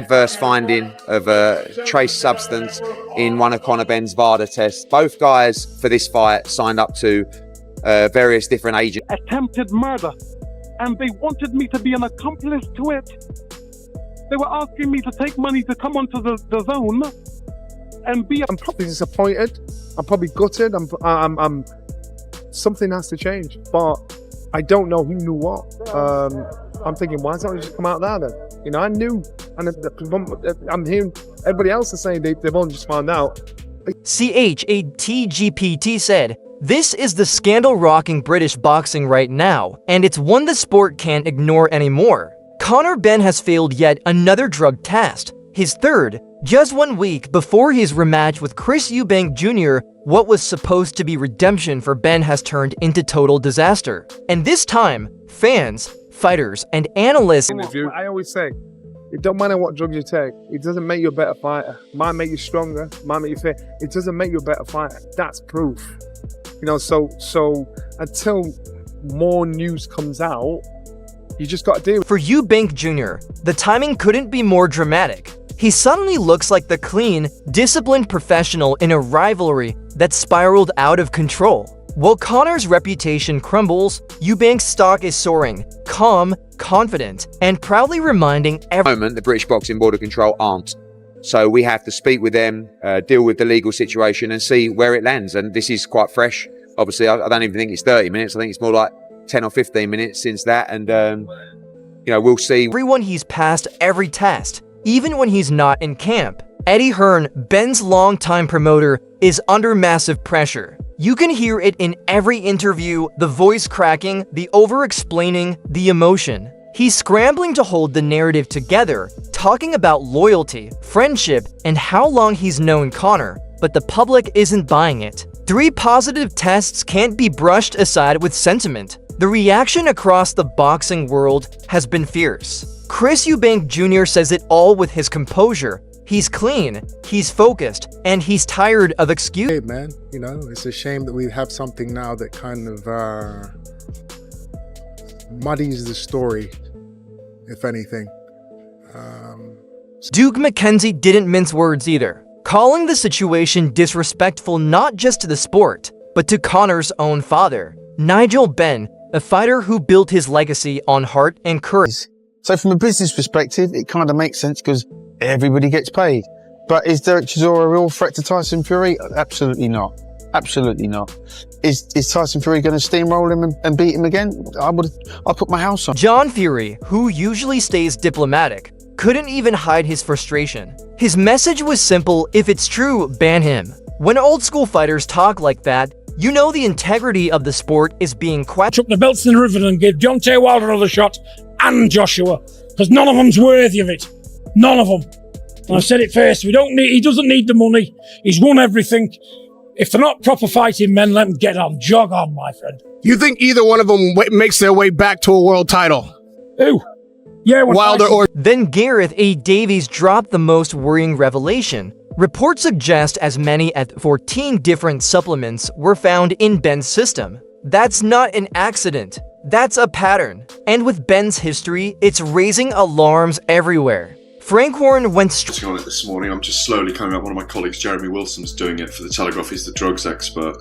Adverse finding of a trace substance in one of Conor Benn's VADA tests. Both guys for this fight signed up to various different agents. Attempted murder, and they wanted me to be an accomplice to it. They were asking me to take money to come onto the zone and be. I'm probably disappointed. I'm probably gutted. I'm something has to change, but I don't know who knew what. I'm thinking, why doesn't it just come out there then? You know, I knew, and I'm hearing everybody else is saying they've only just found out. CHATGPT said, "This is the scandal-rocking British boxing right now, and it's one the sport can't ignore anymore. Conor Benn has failed yet another drug test, his third, just 1 week before his rematch with Chris Eubank Jr. What was supposed to be redemption for Benn has turned into total disaster. And this time, fans, fighters, and analysts..." I always say, it don't matter what drugs you take, it doesn't make you a better fighter. It might make you stronger, might make you fit. It doesn't make you a better fighter. That's proof. You know, so until more news comes out, you just got to deal with it. For Eubank Jr., the timing couldn't be more dramatic. He suddenly looks like the clean, disciplined professional in a rivalry that spiraled out of control. While Conor's reputation crumbles, Eubank's stock is soaring, calm, confident, and proudly reminding everyone. At the moment, the British Boxing Board of Control aren't. So we have to speak with them, deal with the legal situation and see where it lands. And this is quite fresh. Obviously, I don't even think it's 30 minutes. I think it's more like 10 or 15 minutes since that. And, you know, we'll see. Everyone he's passed every test, even when he's not in camp. Eddie Hearn, Benn's longtime promoter, is under massive pressure. You can hear it in every interview, the voice cracking, the over-explaining, the emotion. He's scrambling to hold the narrative together, talking about loyalty, friendship, and how long he's known Conor, but the public isn't buying it. 3 positive tests can't be brushed aside with sentiment. The reaction across the boxing world has been fierce. Chris Eubank Jr. says it all with his composure. He's clean, he's focused, and he's tired of excuses. Hey man, you know, it's a shame that we have something now that kind of muddies the story, if anything. Duke McKenzie didn't mince words either, calling the situation disrespectful not just to the sport, but to Conor's own father, Nigel Benn, a fighter who built his legacy on heart and courage. So from a business perspective, it kind of makes sense because everybody gets paid. But is Derek Chisora a real threat to Tyson Fury? Absolutely not. Absolutely not. Is Tyson Fury going to steamroll him and beat him again? I'll put my house on. John Fury, who usually stays diplomatic, couldn't even hide his frustration. His message was simple: if it's true, ban him. When old school fighters talk like that, you know the integrity of the sport is being questioned. Chuck the belts in the river and give Deontay Wilder another shot, and Joshua, because none of them's worthy of it. None of them. And I've said it first, he doesn't need the money. He's won everything. If they're not proper fighting men, let them get on. Jog on, my friend. You think either one of them makes their way back to a world title? Who? Yeah, Wilder or... Then Gareth A. Davies dropped the most worrying revelation. Reports suggest as many as 14 different supplements were found in Benn's system. That's not an accident. That's a pattern. And with Benn's history, it's raising alarms everywhere. Frank Warren went straight on it this morning. I'm just slowly coming up. One of my colleagues, Jeremy Wilson's doing it for the Telegraph. He's the drugs expert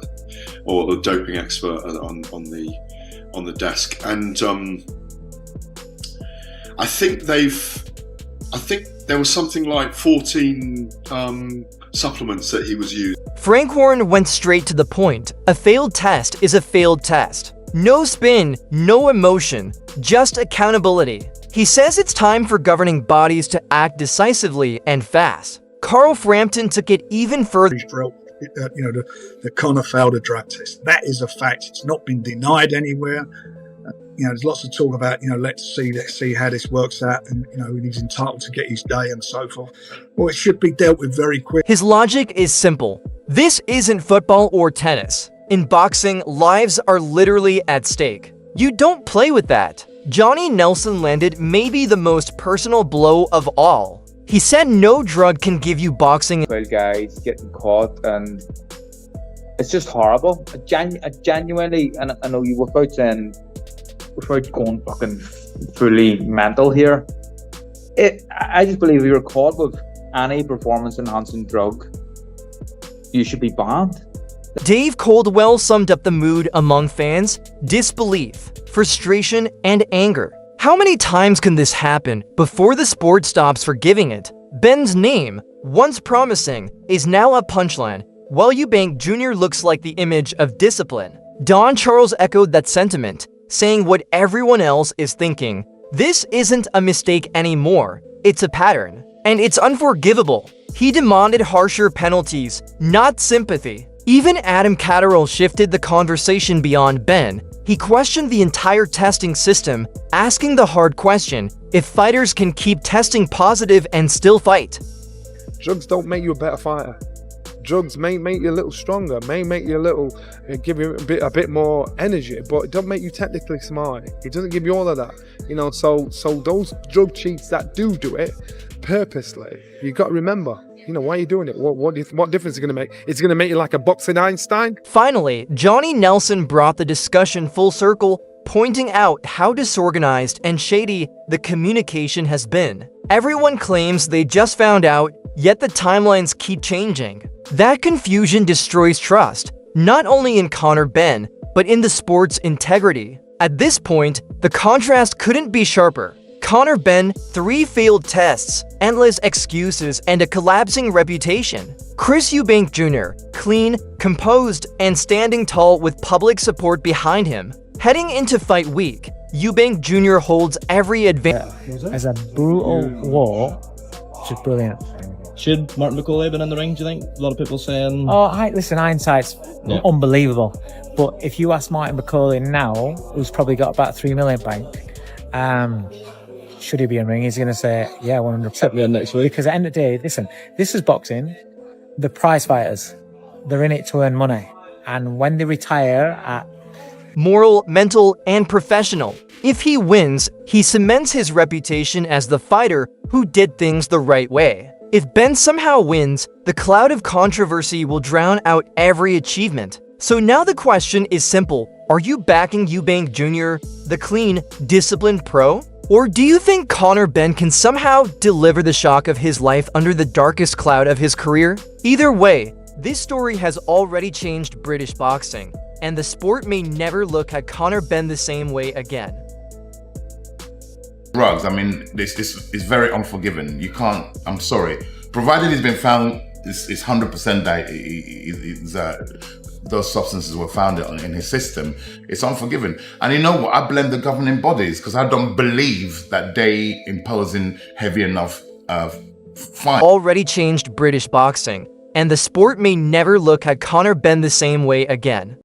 or the doping expert on the desk. And I think there was something like 14 supplements that he was using. Frank Warren went straight to the point. A failed test is a failed test. No spin, no emotion, just accountability. He says it's time for governing bodies to act decisively and fast. Carl Frampton took it even further. The Conor failed a drug test. That is a fact. It's not been denied anywhere. There's lots of talk about, let's see how this works out, and he's entitled to get his day and so forth. Well, it should be dealt with very quick. His logic is simple. This isn't football or tennis. In boxing, lives are literally at stake. You don't play with that. Johnny Nelson landed maybe the most personal blow of all. He said no drug can give you boxing. Well, guys getting caught, and it's just horrible. Genuinely, and I know you without going fucking fully mental here. I just believe if you're caught with any performance-enhancing drug, you should be banned. Dave Coldwell summed up the mood among fans: disbelief, frustration, and anger. How many times can this happen before the sport stops forgiving it? Benn's name, once promising, is now a punchline, while Eubank Jr. looks like the image of discipline. Don Charles echoed that sentiment, saying what everyone else is thinking: this isn't a mistake anymore, it's a pattern, and it's unforgivable. He demanded harsher penalties, not sympathy. Even Adam Catterall shifted the conversation beyond Benn. He questioned the entire testing system, asking the hard question if fighters can keep testing positive and still fight. Drugs don't make you a better fighter. Drugs may make you a little stronger, may make you a little, give you a bit more energy, but it don't make you technically smart. It doesn't give you all of that, you know. So those drug cheats that do it purposely, you got to remember, you know, why are you doing it? What difference is it going to make? It's going to make you like a boxing Einstein? Finally, Johnny Nelson brought the discussion full circle, pointing out how disorganized and shady the communication has been. Everyone claims they just found out, yet the timelines keep changing. That confusion destroys trust, not only in Conor Benn, but in the sport's integrity. At this point, the contrast couldn't be sharper. Conor Benn, 3 failed tests, endless excuses, and a collapsing reputation. Chris Eubank Jr., clean, composed, and standing tall with public support behind him. Heading into fight week, Eubank Jr. holds every advantage. As a brutal war, which is brilliant. Should Martin McCauley have been in the ring, do you think? A lot of people saying... Listen, hindsight's unbelievable. But if you ask Martin McCauley now, who's probably got about 3 million bank, should he be in ring? He's going to say, yeah, 100%. Set me in next week. Because at the end of the day, listen, this is boxing. The prize fighters, they're in it to earn money. And when they retire at... moral, mental, and professional. If he wins, he cements his reputation as the fighter who did things the right way. If Benn somehow wins, the cloud of controversy will drown out every achievement. So now the question is simple. Are you backing Eubank Jr., the clean, disciplined pro? Or do you think Conor Benn can somehow deliver the shock of his life under the darkest cloud of his career? Either way, this story has already changed British boxing, and the sport may never look at Conor Benn the same way again. Drugs, I mean, this is very unforgiving. You can't, I'm sorry. Provided he's been found, it's 100% that those substances were found in his system, it's unforgiving. And you know what, I blame the governing bodies because I don't believe that they imposing heavy enough fine. Already changed British boxing, and the sport may never look at Conor Benn the same way again.